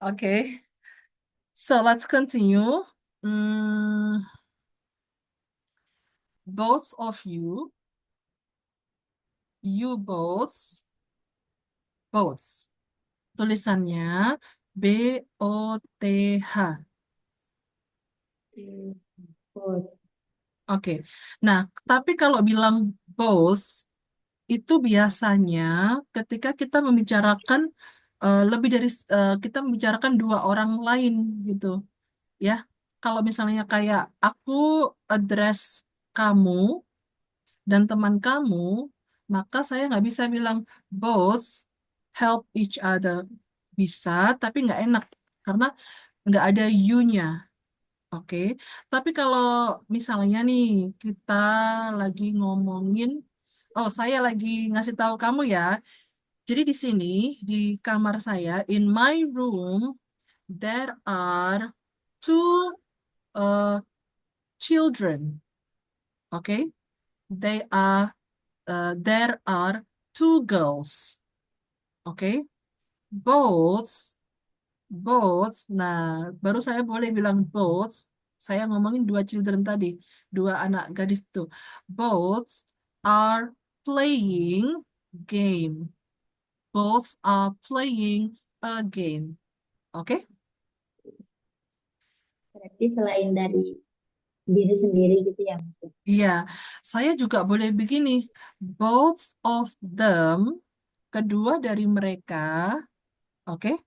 Okay, so let's continue. Mm, both of you, you both. Tulisannya BOTH. Both. Oke. Nah, tapi kalau bilang both itu biasanya ketika kita membicarakan lebih dari kita membicarakan dua orang lain gitu, ya. Kalau misalnya kayak aku address kamu dan teman kamu, maka saya nggak bisa bilang both help each other. Bisa, tapi nggak enak karena nggak ada you-nya. Oke, tapi kalau misalnya nih kita lagi ngomongin, oh saya lagi ngasih tahu kamu ya. Jadi di sini di kamar saya, in my room, there are two uh, children. Oke, they are there are two girls. Oke, both both. Nah, baru saya boleh bilang both. Saya ngomongin dua children tadi, dua anak gadis itu. Both are playing game. Both are playing a game. Oke? Berarti selain dari diri sendiri gitu ya, Mas? Iya, saya juga boleh begini. Both of them, kedua dari mereka, oke?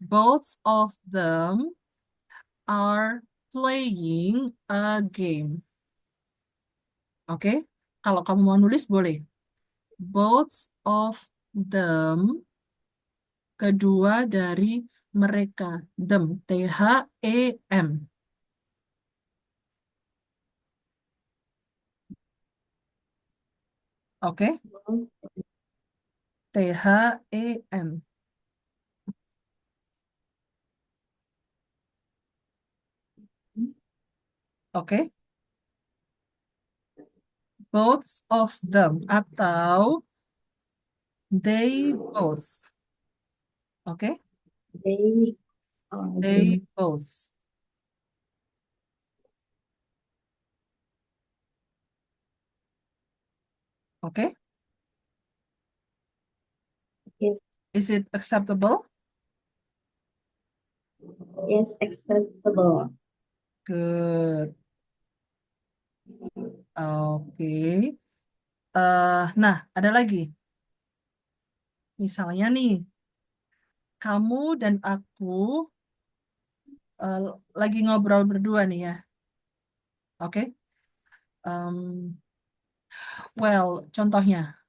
Both of them are playing a game. Oke, kalau kamu mau nulis boleh. Both of them, kedua dari mereka. Them, Them. Oke, Oh, Them. Oke, both of them atau they both. Oke, they are they the both. Oke, yes, is it acceptable? yes acceptable. Good. Oke. Nah, ada lagi. Misalnya nih, kamu dan aku eh, lagi ngobrol berdua nih ya. Oke? Em, well, contohnya,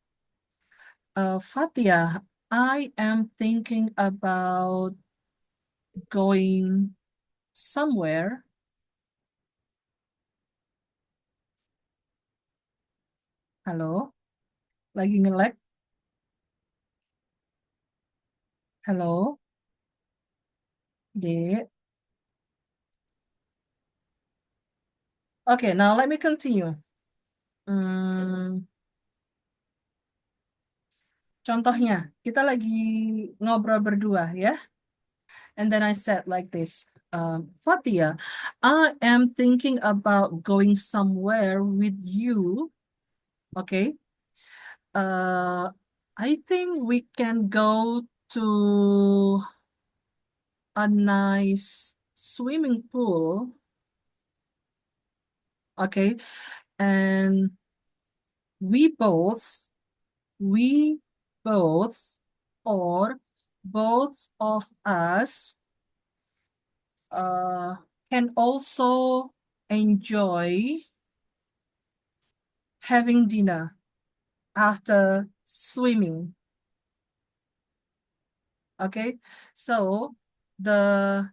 Fatia, I am thinking about going somewhere. Halo, lagi nge-lag. Halo, Dek. Okay, now let me continue. Hmm, contohnya, kita lagi ngobrol berdua ya. And then I said like this, Fatia, I am thinking about going somewhere with you. Okay. Uh, I think we can go to a nice swimming pool. Okay. And we both, we both, or both of us, uh, can also enjoy having dinner after swimming. Okay, so the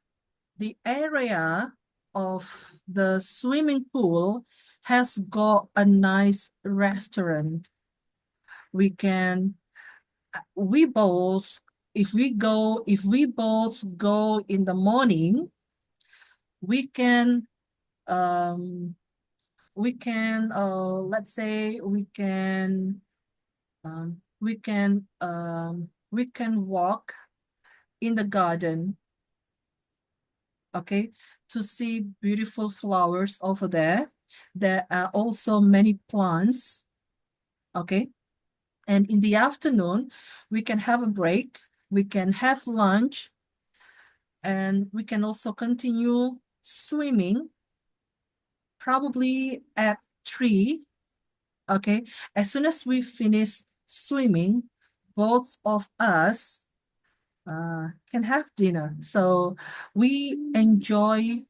the area of the swimming pool has got a nice restaurant. We can we both if we both go in the morning, we can um let's say we can walk in the garden, okay, to see beautiful flowers over there. There are also many plants, okay. And in the afternoon, we can have a break, we can have lunch, and we can also continue swimming, probably at 3, okay. As soon as we finish swimming, both of us can have dinner. So we enjoy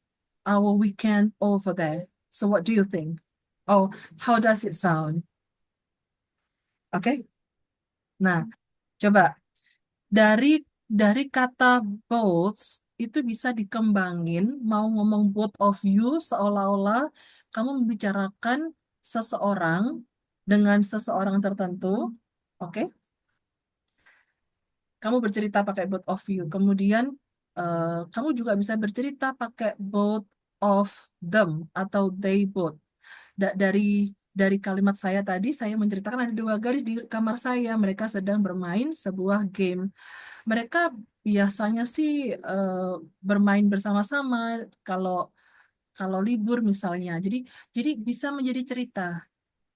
our weekend over there. So what do you think? Oh, how does it sound? Okay. Nah, coba dari kata both itu bisa dikembangin mau ngomong both of you seolah-olah kamu membicarakan seseorang dengan seseorang tertentu. Oke. Kamu bercerita pakai both of you. Kemudian kamu juga bisa bercerita pakai both of them atau they both. Dari kalimat saya tadi, saya menceritakan ada dua gadis di kamar saya. Mereka sedang bermain sebuah game. Mereka biasanya sih bermain bersama-sama kalau kalau libur misalnya. Jadi bisa menjadi cerita.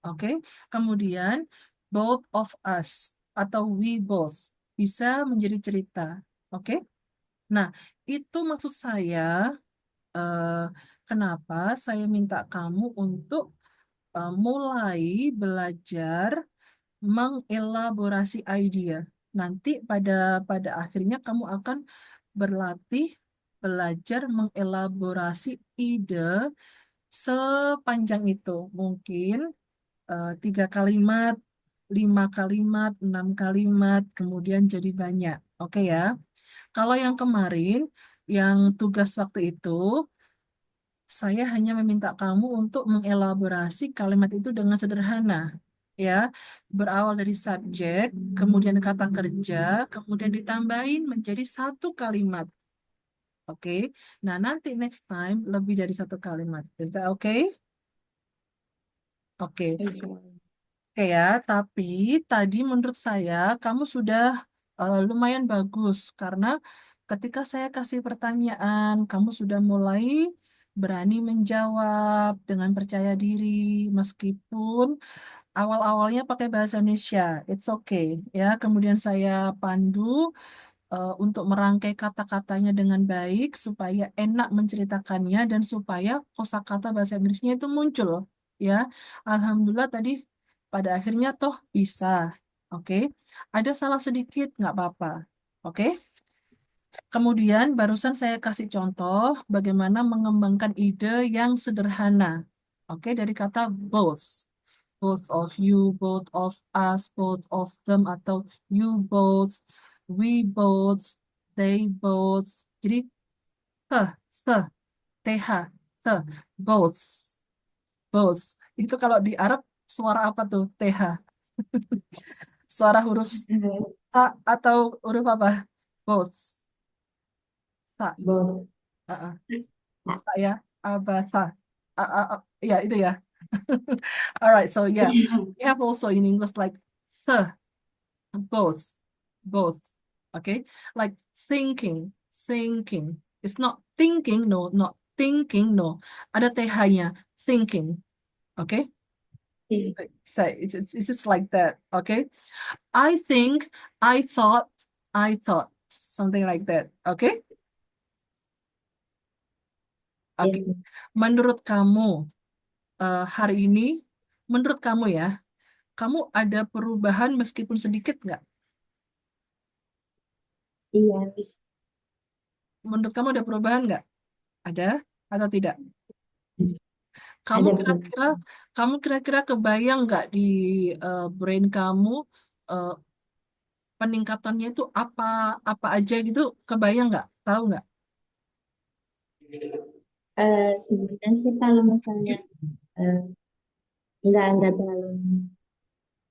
Oke, kemudian both of us atau we both bisa menjadi cerita. Oke, nah itu maksud saya. eh, Kenapa saya minta kamu untuk mulai belajar mengelaborasi ide. Nanti pada akhirnya kamu akan berlatih belajar mengelaborasi ide sepanjang itu. Mungkin 3 kalimat, 5 kalimat, 6 kalimat, kemudian jadi banyak. Oke ya. Kalau yang kemarin, yang tugas waktu itu, saya hanya meminta kamu untuk mengelaborasi kalimat itu dengan sederhana. Ya, berawal dari subjek, kemudian kata kerja, kemudian ditambahin menjadi 1 kalimat. Oke. Nah, nanti next time lebih dari 1 kalimat. Is that okay? Oke. Insya Oke ya, tapi tadi menurut saya kamu sudah lumayan bagus karena ketika saya kasih pertanyaan, kamu sudah mulai berani menjawab dengan percaya diri meskipun awal-awalnya pakai bahasa Indonesia. It's okay ya. Kemudian saya pandu untuk merangkai kata-katanya dengan baik supaya enak menceritakannya dan supaya kosakata bahasa Inggrisnya itu muncul ya. Alhamdulillah tadi pada akhirnya toh bisa. Oke. Ada salah sedikit nggak apa-apa. Oke. Kemudian barusan saya kasih contoh bagaimana mengembangkan ide yang sederhana. Oke, dari kata both. Both of you, both of us, both of them, atau you both, we both, they both. Jadi, the, the, th, the, both, both. Itu kalau di Arab suara apa tuh? Th. Suara huruf Allah. ta atau huruf apa? Both. Ta. Both. Saya abasa. Ya, itu ya. Alright, so yeah. We have also in English like the, both, both. Okay? Like thinking, thinking. It's not thinking, no, not thinking, no. Ada TH-nya, thinking. Okay? So it's just like that. Okay? I think, I thought, something like that. Okay? Oke. Yes. Menurut kamu, hari ini, menurut kamu ya, kamu ada perubahan meskipun sedikit nggak? Iya, Menurut kamu ada perubahan nggak? Ada atau tidak? Kamu ada berubah. kira-kira, kamu kira-kira kebayang nggak di brain kamu eh, peningkatannya itu apa apa aja gitu? Kebayang nggak? Tahu nggak? Sebenarnya sih kalau misalnya eh, nggak terlalu,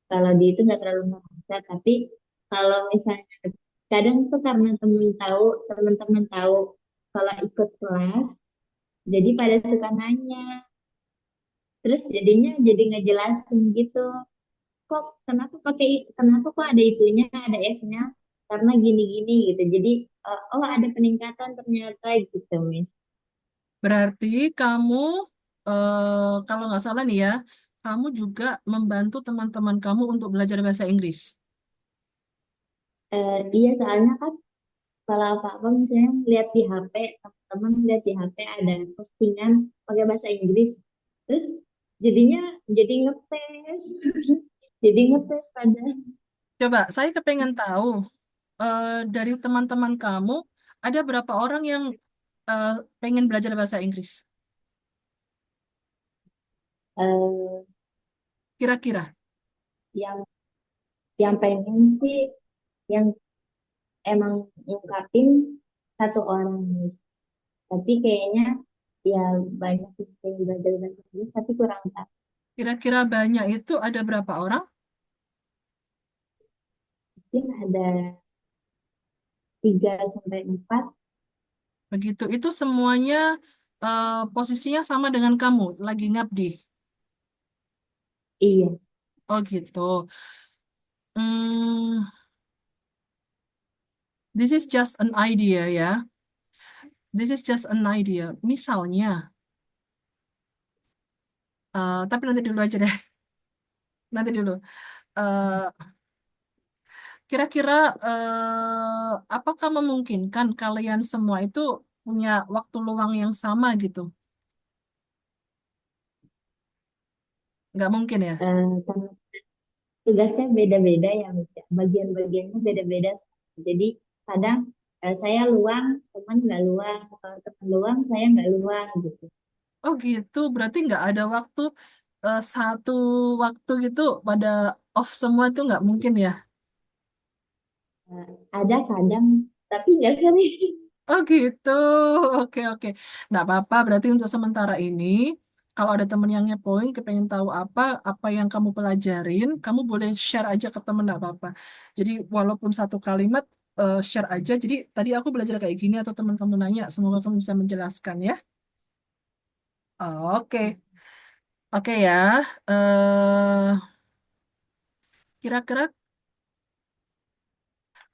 kalau di itu nggak terlalu merasa, tapi kalau misalnya kadang tuh karena teman-teman tahu kalau ikut kelas, jadi pada suka nanya, terus jadinya jadi ngejelasin gitu, kenapa kok ada itunya, ada S-nya, karena gini-gini gitu. Jadi oh ada peningkatan ternyata gitu, Miss. Berarti kamu, kalau nggak salah nih ya, kamu juga membantu teman-teman kamu untuk belajar bahasa Inggris. Iya, soalnya kan kalau apa-apa misalnya lihat di HP, teman-teman lihat di HP ada postingan pakai bahasa Inggris, terus jadinya jadi ngetes, jadi ngetes pada Coba, saya kepengen tahu, dari teman-teman kamu, ada berapa orang yang eh, pengen belajar bahasa Inggris? eh, Kira-kira. yang yang pengen sih, yang emang ngungkapin satu orang, Miss. Tapi kayaknya ya banyak sih yang belajar bahasa Inggris tapi kurang tahu. Kira-kira banyak itu ada berapa orang? Mungkin ada 3 sampai 4. Begitu. Itu semuanya posisinya sama dengan kamu, lagi ngabdi. Iya. Oh gitu. Hmm, this is just an idea ya. This is just an idea. Misalnya, tapi nanti dulu aja deh. Nanti dulu. Eh, Kira-kira apakah memungkinkan kalian semua itu punya waktu luang yang sama gitu? Nggak mungkin ya? Karena tugasnya beda-beda ya, Miss, ya. Bagian-bagiannya beda-beda. Jadi kadang saya luang, teman nggak luang. Kalau teman luang, saya nggak luang gitu. Oh gitu. Berarti nggak ada waktu, satu waktu gitu pada off semua itu nggak mungkin ya? Ada kadang, tapi nggak sering. Oh gitu. Oke oke. Nggak apa-apa. Berarti untuk sementara ini, kalau ada temen yang ngepoin, kepengen tahu apa yang kamu pelajarin, kamu boleh share aja ke temen, nggak apa-apa. Jadi walaupun satu kalimat, share aja. Jadi tadi aku belajar kayak gini atau teman kamu nanya, semoga kamu bisa menjelaskan ya. Oke, oke ya. eh Kira-kira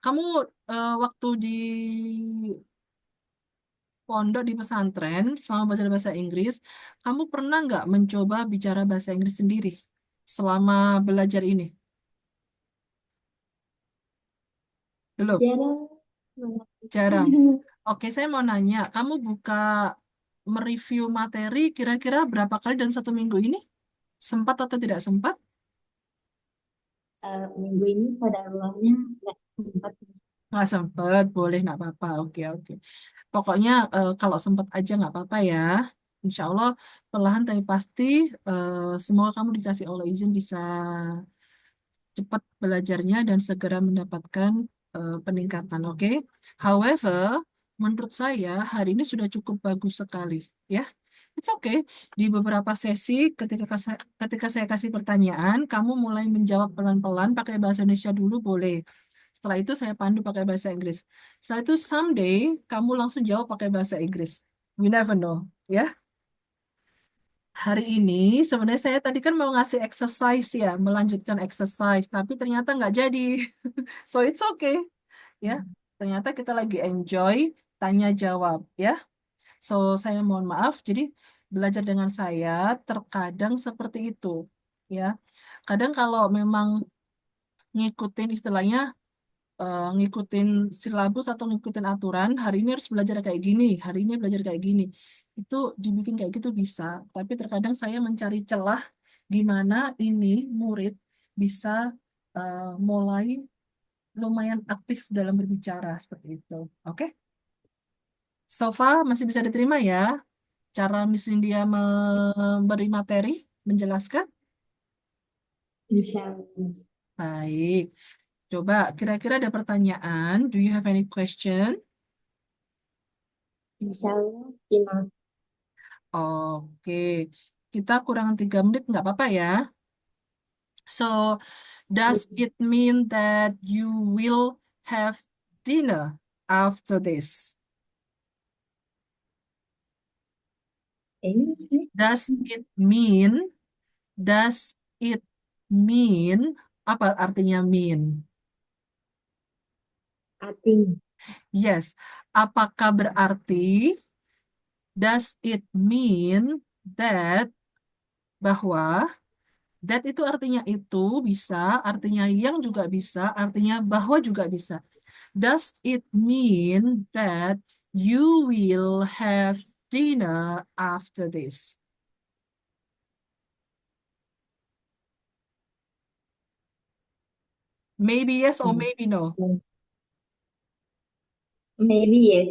kamu, waktu di pondok di pesantren selama belajar bahasa Inggris, kamu pernah nggak mencoba bicara bahasa Inggris sendiri selama belajar ini? Belum, Jarang banget. jarang. Oke, saya mau nanya, kamu buka mereview materi kira-kira berapa kali dalam 1 minggu ini? Sempat atau tidak sempat? Minggu ini pada ruangnya nggak sempat. Nggak sempat, boleh nggak apa-apa. Oke, oke. Pokoknya kalau sempat aja nggak apa-apa ya. Insya Allah perlahan tapi pasti, semoga kamu dikasih Allah izin bisa cepat belajarnya dan segera mendapatkan peningkatan, oke? However, menurut saya hari ini sudah cukup bagus sekali, ya. It's okay. Di beberapa sesi ketika saya kasih pertanyaan, kamu mulai menjawab pelan-pelan pakai bahasa Indonesia dulu boleh. Setelah itu saya pandu pakai bahasa Inggris. Setelah itu someday kamu langsung jawab pakai bahasa Inggris. We never know, ya. Hari ini sebenarnya saya tadi kan mau ngasih exercise ya, melanjutkan exercise, tapi ternyata nggak jadi. So it's okay, ya. Ternyata kita lagi enjoy tanya jawab, ya. So saya mohon maaf. Jadi belajar dengan saya terkadang seperti itu, ya. Kadang kalau memang ngikutin istilahnya, ngikutin silabus atau ngikutin aturan, hari ini harus belajar kayak gini, hari ini belajar kayak gini. Itu dibikin kayak gitu bisa, tapi terkadang saya mencari celah di mana ini murid bisa mulai lumayan aktif dalam berbicara seperti itu. Oke? So far masih bisa diterima ya cara Miss Lindia memberi materi, menjelaskan? Insya Allah. Baik. Coba kira-kira ada pertanyaan? Do you have any question? Insya Allah gimana? Oke, kita kurang 3 menit, nggak apa-apa ya. So, does it mean that you will have dinner after this? Ini sih Does it mean, does it mean, apa artinya mean? artinya. Yes. Apakah berarti, does it mean that, bahwa, that itu artinya itu bisa, artinya yang juga bisa, artinya bahwa juga bisa. Does it mean that you will have dinner after this? Maybe yes or Hmm. maybe no. Maybe yes.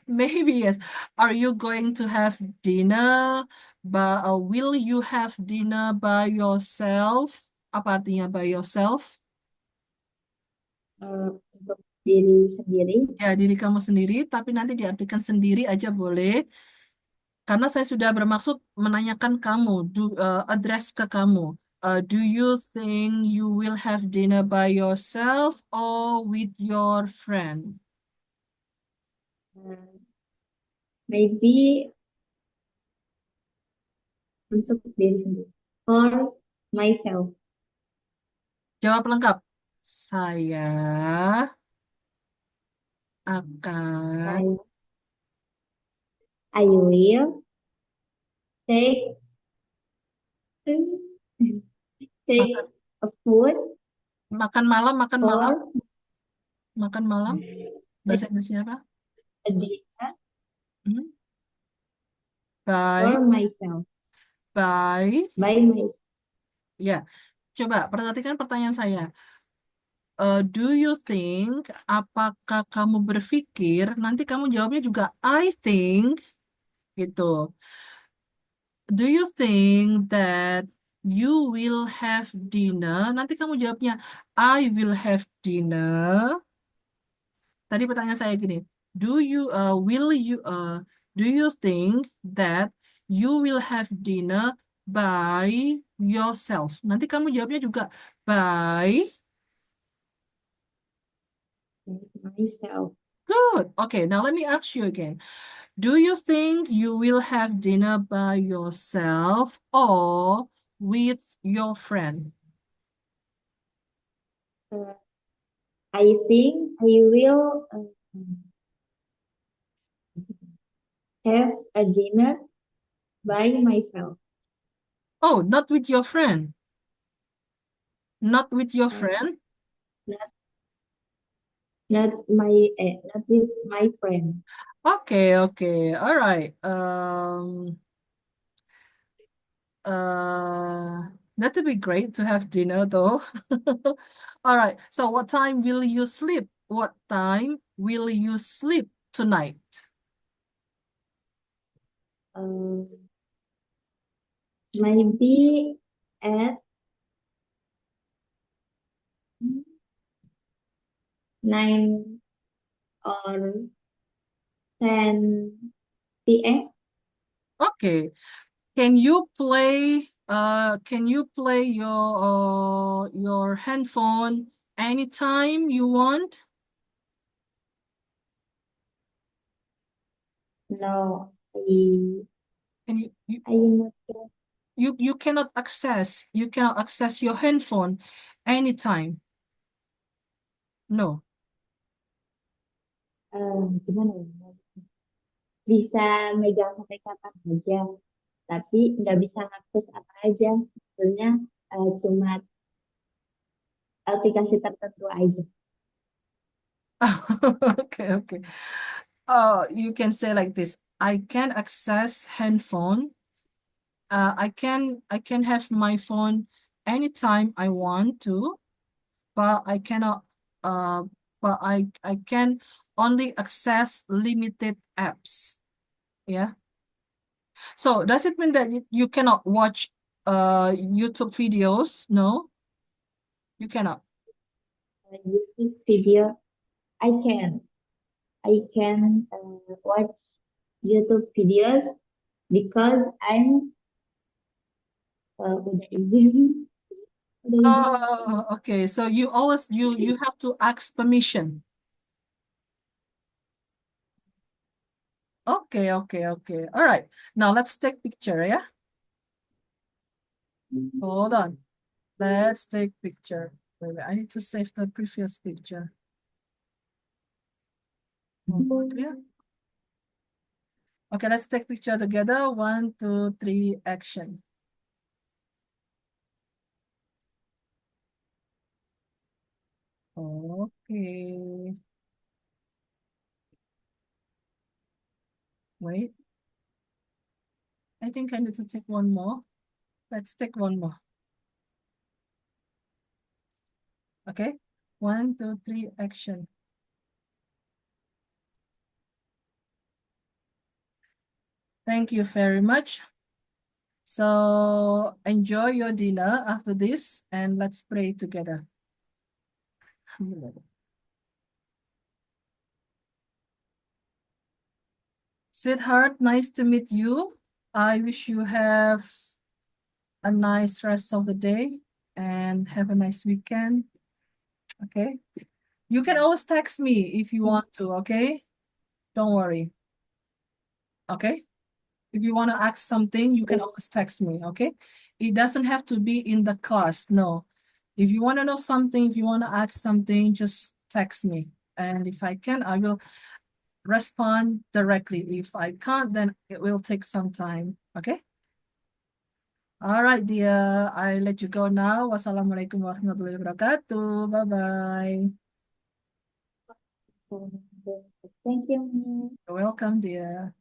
Maybe yes. Are you going to have dinner? But will you have dinner by yourself? Apa artinya by yourself? Untuk diri sendiri. Ya, diri kamu sendiri, tapi nanti diartikan sendiri aja boleh. Karena saya sudah bermaksud menanyakan kamu, address ke kamu. Do you think you will have dinner by yourself or with your friend? Uh, Maybe untuk diri sendiri. For myself. Jawab lengkap. Saya akan I, I will take makan take a food makan malam, makan malam, for makan malam. Bahasa Inggrisnya apa? a dinner Hmm? By, for myself. by, By myself. ya. Coba perhatikan pertanyaan saya. Do you think, apakah kamu berpikir, nanti kamu jawabnya juga I think, gitu. Do you think that you will have dinner? Nanti kamu jawabnya I will have dinner. Tadi pertanyaan saya gini, will you, do you think that you will have dinner by yourself? Nanti kamu jawabnya juga by. Myself. Good. Okay, now let me ask you again. Do you think you will have dinner by yourself or with your friend? Uh, I think I will have a dinner by myself. Oh, not with your friend. Not with your Uh, friend. not not with my friend. Okay, okay. All right. That would be great to have dinner though. All right. So what time will you sleep? What time will you sleep tonight? Um, Maybe at 9 or 10 p.m. Okay. Can you play your handphone anytime you want? No, Can you you, I am not. you cannot access your handphone anytime. No. Gimana ya? Bisa megang HP kapan aja, tapi nggak bisa ngakses apa aja. Sebenarnya cuma aplikasi tertentu aja. Okay, okay. You can say like this. I can access handphone. I can have my phone anytime I want to, but I cannot uh but I can only access limited apps. Yeah. So does it mean that you cannot watch YouTube videos? No, you cannot. YouTube video, I can. I can watch YouTube videos because I'm udah izin, udah izin. Oh, okay. So you have to ask permission. Okay, okay, okay. All right. Now let's take picture, yeah? Hold on. Let's take picture. Wait, wait, I need to save the previous picture. Yeah. Okay, let's take picture together. 1, 2, 3, action. Okay. Wait, I think I need to take one more. Let's take one more. Okay, 1, 2, 3, action. Thank you very much. So enjoy your dinner after this and let's pray together. Sweetheart, nice to meet you. I wish you have a nice rest of the day and have a nice weekend. Okay. You can always text me if you want to, okay? Don't worry. Okay. If you want to ask something, you can always text me, okay? It doesn't have to be in the class, no. If you want to know something, if you want to ask something, just text me. And if I can, I will respond directly. If I can't, then it will take some time, okay? All right, dear. I let you go now. Wassalamualaikum warahmatullahi wabarakatuh. Bye-bye. Thank you. You're welcome, dear.